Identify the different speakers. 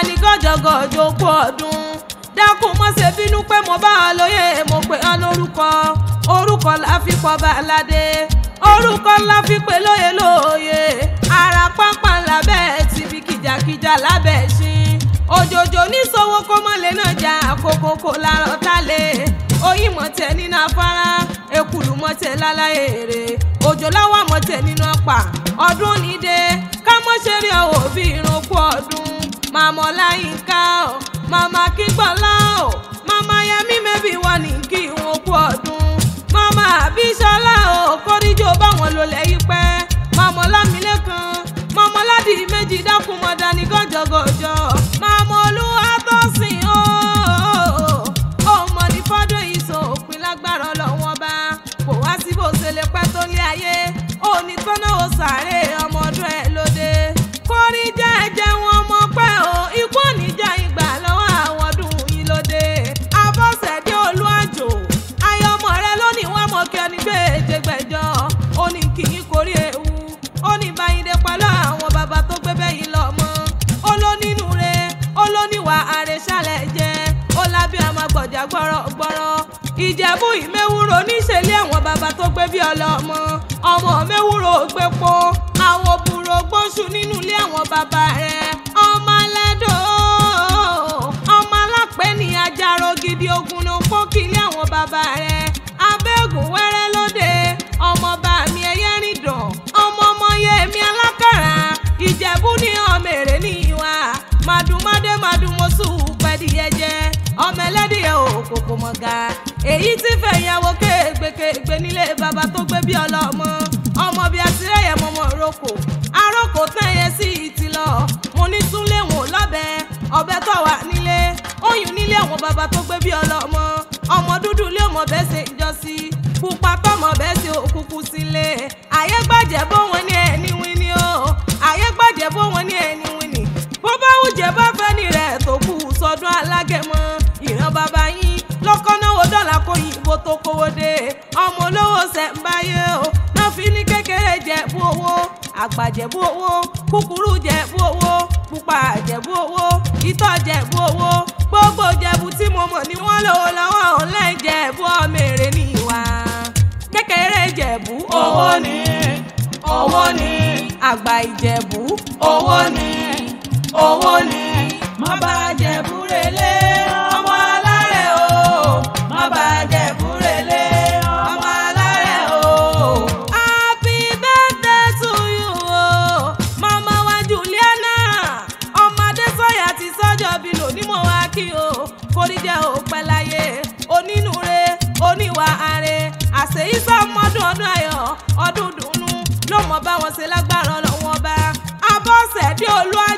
Speaker 1: dání gọ́jọ́gọ́jọ́ kú ọdún dákun mọ́ ṣe bínú pé mo bá a lóye mo pè ọ́ lórúkọ orúkọ la fi pọ̀ bá aládé orúkọ la fi pè lóye lóye ara pápá lábẹ́ tìbí kìjàkìjà lábẹ́ ṣin òjòjò níṣòwò kó mọ́lẹ̀ náà jà kókókó lárọ̀ tálẹ̀ oyin mọ̀tẹ́ nínú afárá ekulu mọ̀tẹ́ láláyé èrè òjò láwà mọ̀tẹ́ nínú ọ̀pá ọdún nídé ká mọ́ ṣe rí ọwọ́ bí irun kú ọdún màmá Ọláyínká o màmá Kígbọ́lá o màmá Yẹmí mẹ́bí wọn ní kí wọn kú ọdún màmá Àbíṣọlá o kórìjọ báwọn lò lẹ́yìn pẹ́ màmá Ọlámilékan màmá Ọládì méjì dákun mọ́ dání gọ́jọ́gọ́jọ́ màmá Olúwatósìn o ọmọ ní fọ́dún ìṣó òpin lágbára Ọlọ́wọ́n bá kò wá sí bó ṣe lè pẹ́ tó lé ayé òní tọ́nà ó sáré ọmọ ọdún ẹ̀ lóde kórí jẹ́jẹ́ wọn mọ̀ pé o ikú oníjà ìgbà lọ́wọ́ àwọn ọdún yìí lóde Abọ́sẹ̀dé Olúàjò ayọ̀mọ̀ rẹ lónìí wọn mọ̀ kí ẹni gbèjègbèjọ ó ní kì í kórí ewu ó ní báyìí pẹ̀lú àwọn bàbá tó gbé bẹ́yìn lọ́mọ olónínú re olóníwà àrẹ̀ṣálẹ̀ jẹ́ ó lábí ọmọ gbọ̀jà gbọ́rọ̀ Ìjẹ̀bú Ìmẹ̀wúrò níṣẹ̀lẹ̀ àwọn bàbá tó gbé bí ọlọ́mọ ọmọ Mẹ̀wúrò gbépo àwọn òbúrò gbóṣù nínú ilé àwọn bàbá rẹ̀ ọmọ Alẹ́dọ̀ ọmọ Alápẹ́ ní Ajáró gidi ogun ló kó kí ilé àwọn bàbá rẹ̀ Abẹ́ògùn wẹ́rẹ́ lóde ọmọ bá mi ẹyẹ rìn dàn ọmọ Yẹmí Alákàrà Ìjẹ̀bú ní ọmọ èrè ní ìwà màdùmádé màdùmọ́sù pẹ́ẹ́dìyẹjẹ ọmọ ẹlẹ́dìyẹ òkòkò mọ̀gá èyí tí fẹ̀yàwó kéègbé nílé bàbá tó gbé bí ọlọ́mọ ọmọ bíi àtìrẹ́yẹ mọ́mọ́ roko aróko tẹ́yẹ sí ìtì lọ mo ní túnlé wọn lọ́bẹ̀ ọbẹ̀ tó wà nílé oyún nílé àwọn bàbá tó gbé bí ọlọ́mọ ọmọ dúdú lé ọmọ bẹ́ẹ̀ ṣe ìjọsí pupa tọmọ bẹ́ẹ̀ ṣe òkùnkùn sílé ayé gbàjẹ́ bó wọn ní ẹni wíní o ayé gbàjẹ́ bó wọn ní ẹni wíní bó bá wùjẹ́ bá fẹ́ ní rẹ̀ tó kù sọdún alágẹmọ ìran bàbá yín lọ́kọ́ náwó dọ́là kó yìnbó tó kówó dé ọmọ olówó ṣẹ̀ǹbáyé o náà fi ní kékeré jẹ̀bú owó àgbà jẹ̀bú owó kúkúrú jẹ̀bú owó pupa jẹ̀bú owó ìtọ́ jẹ̀bú owó gbogbo jẹ̀bú tí mo mọ̀ ní wọ́n lówó lọ́wọ́ ọ̀lẹ́ jẹ̀bú ọmọ èrè ní ìwà kékeré jẹ̀bú owó ni àgbà ìjẹ̀bú owó ni má bá jẹ̀bú relé ọmọ alárẹ̀ o má bá jẹ̀bú relé ọmọ alárẹ̀ o. Happy birthday to you o mama wa Juliana ọmọ Adésọyà ti sọ́jọ́ bí lò ní mo wá kí o kórí jẹ́ òpẹ́ láyé onínúure oníwà ààrẹ àṣeyísọ́ ọmọdún ọdún ayọ̀ ọdún dùnú ló mọ̀ bá wọn ṣe lágbára Ọlọ́wọ́n bá Abọ́sẹ̀dé Olúàjò